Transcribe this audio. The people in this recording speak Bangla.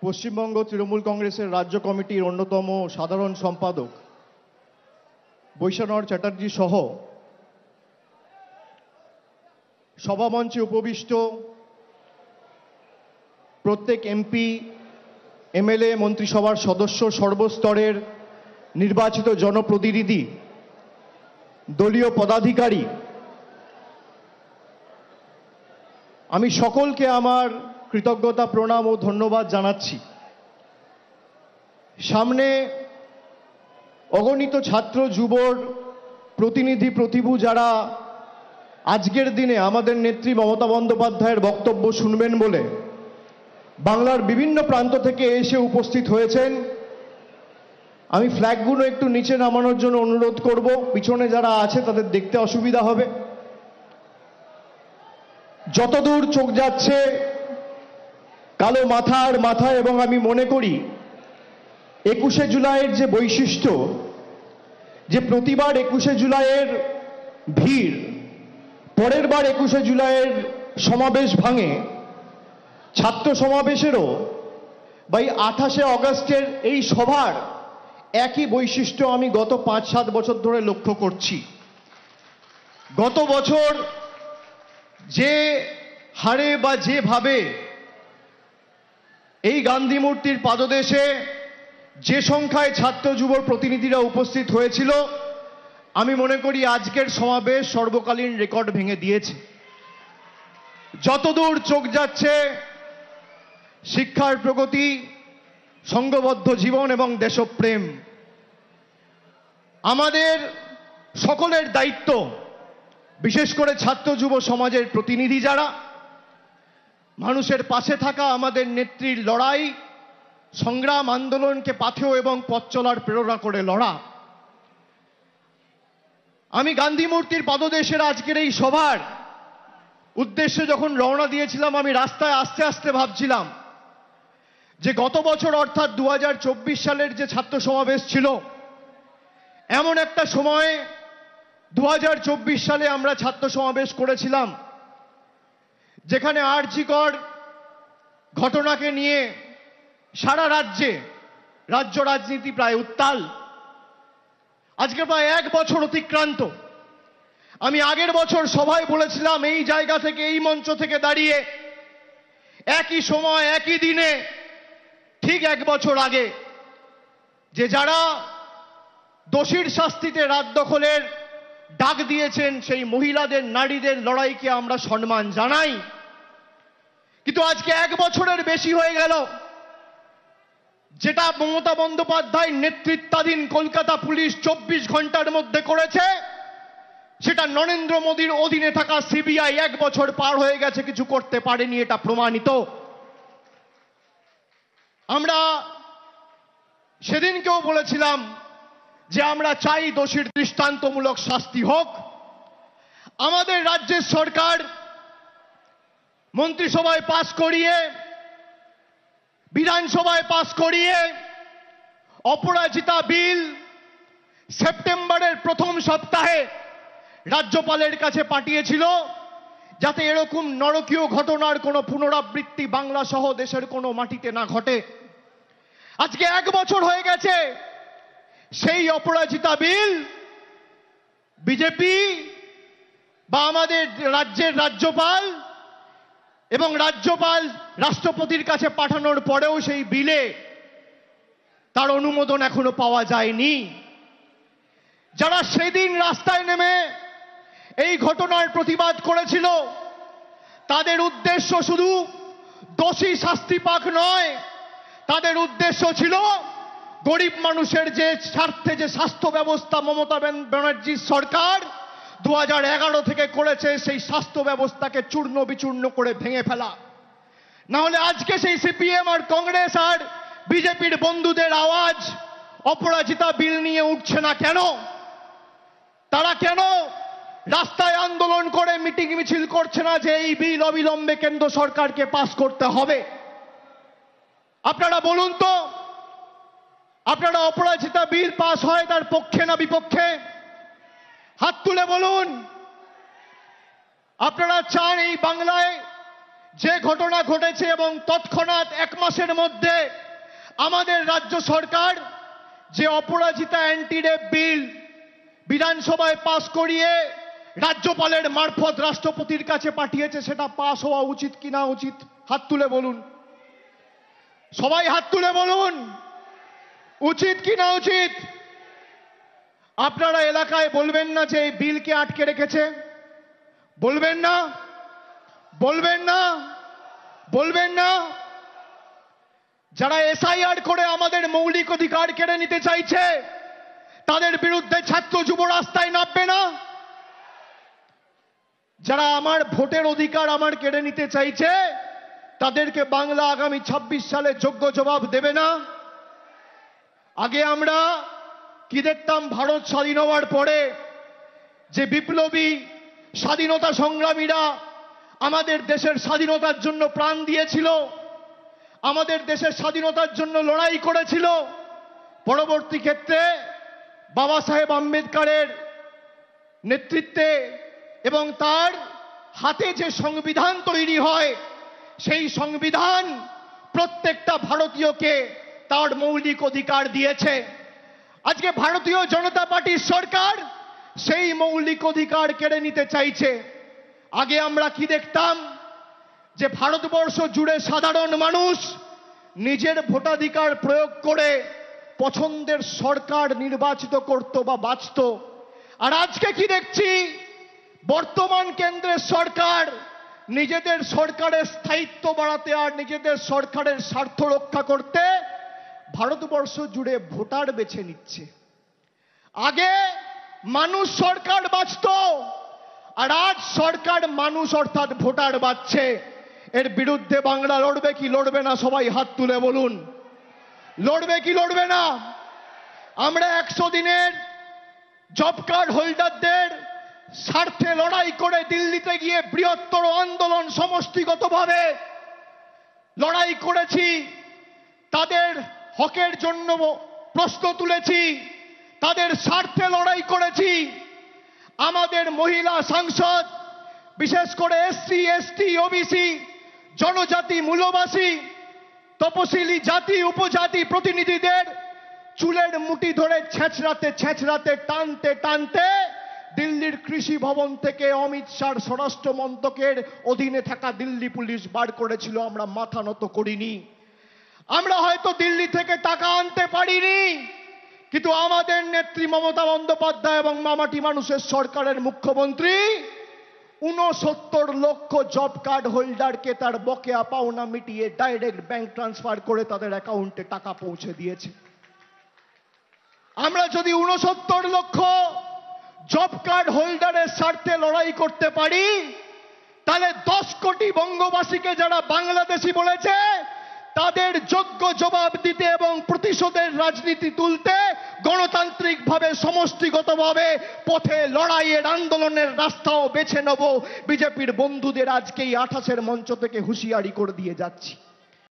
পশ্চিমবঙ্গ তৃণমূল কংগ্রেসের রাজ্য কমিটির অন্যতম সাধারণ সম্পাদক বৈশ্বনাথ চ্যাটার্জি সহ সভামঞ্চে উপবিষ্ট প্রত্যেক এমপি, এমএলএ, মন্ত্রিসভার সদস্য, সর্বস্তরের নির্বাচিত জনপ্রতিনিধি, দলীয় পদাধিকারী, আমি সকলকে আমার কৃতজ্ঞতা, প্রণাম ও ধন্যবাদ জানাচ্ছি। সামনে অগণিত ছাত্র যুবর প্রতিনিধি, প্রতিভু যারা আজকের দিনে আমাদের নেত্রী মমতা বন্দ্যোপাধ্যায়ের বক্তব্য শুনবেন বলে বাংলার বিভিন্ন প্রান্ত থেকে এসে উপস্থিত হয়েছেন। আমি ফ্ল্যাগগুলো একটু নিচে নামানোর জন্য অনুরোধ করব, পিছনে যারা আছে তাদের দেখতে অসুবিধা হবে। যতদূর চোখ যাচ্ছে কালো মাথার মাথা, এবং আমি মনে করি 21শে জুলাইয়ের যে বৈশিষ্ট্য, যে প্রতিবার 21শে জুলাইয়ের ভিড় পরের বার 21শে জুলাইয়ের সমাবেশ ভাঙে, ছাত্র সমাবেশেরও বা 28শে অগস্টের এই সভার একই বৈশিষ্ট্য আমি গত 5-7 বছর ধরে লক্ষ্য করছি। গত বছর যে হারে বা যেভাবে এই গান্ধী মূর্তির পাদদেশে যে সংখ্যায় ছাত্র যুব প্রতিনিধিরা উপস্থিত হয়েছিল, আমি মনে করি আজকের সমাবেশ সর্বকালীন রেকর্ড ভেঙে দিয়েছে। যতদূর চোখ যাচ্ছে শিক্ষার প্রগতি, সংঘবদ্ধ জীবন এবং দেশপ্রেম। আমাদের সকলের দায়িত্ব, বিশেষ করে ছাত্র যুব সমাজের প্রতিনিধি যারা, মানুষের পাশে থাকা, আমাদের নেত্রীর লড়াই, সংগ্রাম, আন্দোলনকে পাথেয় এবং পথ চলার প্রেরণা করে লড়া। আমি গান্ধী মূর্তির পাদদেশের আজকের এই সভার উদ্দেশ্যে যখন রওনা দিয়েছিলাম, আমি রাস্তায় আস্তে আস্তে ভাবছিলাম যে গত বছর অর্থাৎ 2024 সালের যে ছাত্র সমাবেশ ছিল, এমন একটা সময়ে 2024 সালে আমরা ছাত্র সমাবেশ করেছিলাম যেখানে আরজিকর ঘটনাকে নিয়ে সারা রাজ্য রাজনীতি প্রায় উত্তাল। আজকে প্রায় 1 বছর অতিক্রান্ত। আমি আগের বছর সভায় বলেছিলাম, এই জায়গা থেকে, এই মঞ্চ থেকে দাঁড়িয়ে, একই সময় একই দিনে ঠিক 1 বছর আগে, যে যারা দোষীর শাস্তিতে রাত দখলের ডাক দিয়েছেন সেই মহিলাদের, নারীদের লড়াইকে আমরা সম্মান জানাই। কিন্তু আজকে 1 বছরের বেশি হয়ে গেল, যেটা মমতা বন্দ্যোপাধ্যায় নেতৃত্বাধীন কলকাতা পুলিশ 24 ঘন্টার মধ্যে করেছে, সেটা নরেন্দ্র মোদীর অধীনে থাকা সিবিআই 1 বছর পার হয়ে গেছে কিছু করতে পারেনি, এটা প্রমাণিত। আমরা সেদিনকেও বলেছিলাম যে আমরা চাই দোষীর দৃষ্টান্তমূলক শাস্তি হোক। আমাদের রাজ্যের সরকার মন্ত্রিসভায় পাস করিয়ে, বিধানসভায় পাস করিয়ে অপরাজিতা বিল সেপ্টেম্বরের প্রথম সপ্তাহে রাজ্যপালের কাছে পাঠিয়েছিল, যাতে এরকম নরকীয় ঘটনার কোনো পুনরাবৃত্তি বাংলা সহ দেশের কোনো মাটিতে না ঘটে। আজকে 1 বছর হয়ে গেছে, সেই অপরাজিতা বিল বিজেপি বা আমাদের রাজ্যের রাজ্যপাল এবং রাজ্যপাল রাষ্ট্রপতির কাছে পাঠানোর পরেও সেই বিলে তার অনুমোদন এখনো পাওয়া যায়নি। যারা সেদিন রাস্তায় নেমে এই ঘটনার প্রতিবাদ করেছিল, তাদের উদ্দেশ্য শুধু দোষী শাস্তি পাক নয়, তাদের উদ্দেশ্য ছিল গরিব মানুষের যে স্বার্থে যে স্বাস্থ্য ব্যবস্থা মমতা ব্যানার্জির সরকার 2011 থেকে করেছে, সেই স্বাস্থ্য ব্যবস্থাকে চূর্ণ বিচূর্ণ করে ভেঙে ফেলা। না হলে আজকে সেই সিপিএম আর কংগ্রেস আর বিজেপির বন্ধুদের আওয়াজ অপরাজিতা বিল নিয়ে উঠছে না কেন? তারা কেন রাস্তায় আন্দোলন করে মিটিং মিছিল করছে না যে এই বিল অবিলম্বে কেন্দ্র সরকারকে পাস করতে হবে? আপনারা বলুন তো, আপনারা অপরাজিতা বিল পাস হয় তার পক্ষে না বিপক্ষে? হাত তুলে বলুন। আপনারা চান এই বাংলায় যে ঘটনা ঘটেছে এবং তৎক্ষণাৎ 1 মাসের মধ্যে আমাদের রাজ্য সরকার যে অপরাজিতা অ্যান্টি রেপ বিল বিধানসভায় পাশ করিয়ে রাজ্যপালের মারফত রাষ্ট্রপতির কাছে পাঠিয়েছে, সেটা পাস হওয়া উচিত কি না উচিত? হাত তুলে বলুন, সবাই হাত তুলে বলুন, উচিত কি না উচিত? আপনারা এলাকায় বলবেন না যে এই বিলকে আটকে রেখেছে? বলবেন না? বলবেন না? বলবেন না? যারা এসআইআর করে আমাদের মৌলিক অধিকার কেড়ে নিতে চাইছে তাদের বিরুদ্ধে ছাত্র যুব রাস্তায় নামবে না? যারা আমার ভোটের অধিকার আমার কেড়ে নিতে চাইছে তাদেরকে বাংলা আগামী 26 সালে যোগ্য জবাব দেবে না? আগে আমরা কি দেখতাম, ভারত স্বাধীন হওয়ার পরে যে বিপ্লবী স্বাধীনতা সংগ্রামীরা আমাদের দেশের স্বাধীনতার জন্য প্রাণ দিয়েছিল, আমাদের দেশের স্বাধীনতার জন্য লড়াই করেছিল, পরবর্তী ক্ষেত্রে বাবা সাহেব আম্বেদকরের নেতৃত্বে এবং তার হাতে যে সংবিধান তৈরি হয় সেই সংবিধান প্রত্যেকটা ভারতীয়কে তার মৌলিক অধিকার দিয়েছে। আজকে ভারতীয় জনতা পার্টির সরকার সেই মৌলিক অধিকার কেড়ে নিতে চাইছে। আগে আমরা কি দেখতাম, যে ভারতবর্ষ জুড়ে সাধারণ মানুষ নিজের ভোটাধিকার প্রয়োগ করে পছন্দের সরকার নির্বাচিত করত বা বাঁচত। আর আজকে কি দেখছি, বর্তমান কেন্দ্রের সরকার নিজেদের সরকারের স্থায়িত্ব বাড়াতে আর নিজেদের সরকারের স্বার্থ রক্ষা করতে ভারতবর্ষ জুড়ে ভোটার বেছে নিচ্ছে। আগে মানুষ সরকার বাঁচত, আর আজ সরকার মানুষ অর্থাৎ ভোটার বাঁচছে। এর বিরুদ্ধে বাংলা লড়বে কি লড়বে না? সবাই হাত তুলে বলুন, লড়বে কি লড়বে না? আমরা 100 দিনের জব কার্ড হোল্ডারদের স্বার্থে লড়াই করে দিল্লিতে গিয়ে বৃহত্তর আন্দোলন সমষ্টিগতভাবে লড়াই করেছি, তাদের হকের জন্য প্রশ্ন তুলেছি, তাদের স্বার্থে লড়াই করেছি। আমাদের মহিলা সাংসদ, বিশেষ করে এসসি এসটি ওবিসি জনজাতি মূলবাসী তপশিলি জাতি উপজাতি প্রতিনিধিদের চুলের মুঠি ধরে ছেঁচড়াতে ছেঁচড়াতে টানতে টানতে দিল্লির কৃষি ভবন থেকে অমিত শাহর স্বরাষ্ট্র মন্ত্রকের অধীনে থাকা দিল্লি পুলিশ বার করেছিল। আমরা মাথা নত করিনি। আমরা হয়তো দিল্লি থেকে টাকা আনতে পারিনি, কিন্তু আমাদের নেত্রী মমতা বন্দ্যোপাধ্যায় এবং মামাটি মানুষের সরকারের মুখ্যমন্ত্রী 69 লক্ষ জব কার্ড হোল্ডারকে তার বকেয়া পাওনা মিটিয়ে ডাইরেক্ট ব্যাংক ট্রান্সফার করে তাদের অ্যাকাউন্টে টাকা পৌঁছে দিয়েছে। আমরা যদি 69 লক্ষ জব কার্ড হোল্ডারের স্বার্থে লড়াই করতে পারি, তাহলে 10 কোটি বঙ্গবাসীকে যারা বাংলাদেশি বলেছে তাদের যোগ্য জবাব দিতে এবং প্রতিশোধের রাজনীতি তুলতে গণতান্ত্রিকভাবে সমষ্টিগতভাবে পথে লড়াইয়ের আন্দোলনের রাস্তাও বেছে নেব। বিজেপির বন্ধুদের আজকেই 28-এর মঞ্চ থেকে হুঁশিয়ারি করে দিয়ে যাচ্ছি।